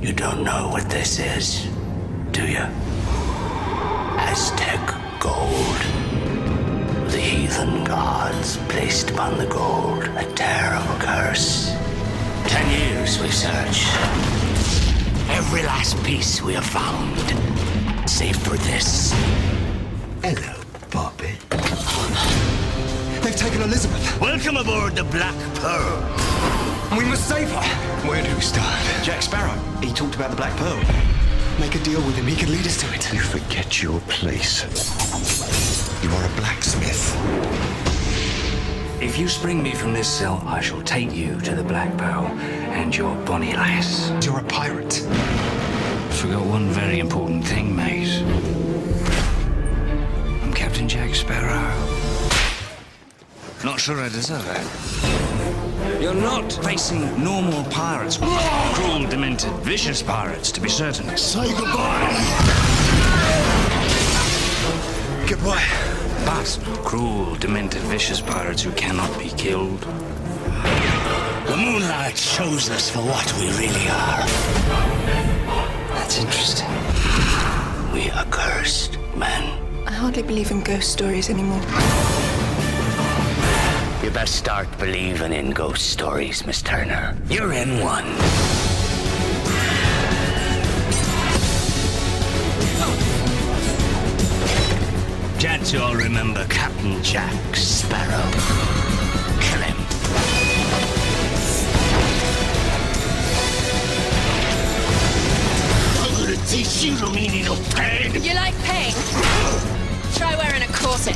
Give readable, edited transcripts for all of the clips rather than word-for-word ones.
You don't know what this is, do you? Aztec gold. The heathen gods placed upon the gold a terrible curse. 10 years we've searched. Every last piece we have found, save for this. Hello, Bobby. They've taken Elizabeth. Welcome aboard the Black Pearl. We must save her. Where do we start? Jack Sparrow. He talked about the Black Pearl. Make a deal with him. He can lead us to it. You forget your place. You are a blacksmith. If you spring me from this cell, I shall take you to the Black Pearl and your bonny lass. You're a pirate. Forgot one very important thing, mate. I'm Captain Jack Sparrow. Not sure I deserve it. You're not facing normal pirates. Cruel, demented, vicious pirates, to be certain. Say goodbye. Goodbye. But cruel, demented, vicious pirates who cannot be killed. The moonlight shows us for what we really are. That's interesting. We are cursed men. I hardly believe in ghost stories anymore. You best start believing in ghost stories, Miss Turner. You're in one. Gents, you all remember Captain Jack Sparrow. Kill him. I'm gonna teach you the meaning of pain. You like pain? Try wearing a corset.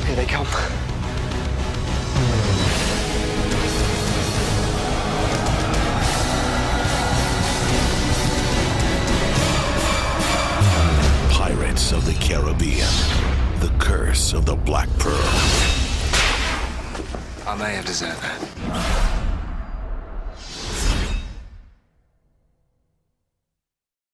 Here they come. Pirates of the Caribbean. The Curse of the Black Pearl. I may have deserved that.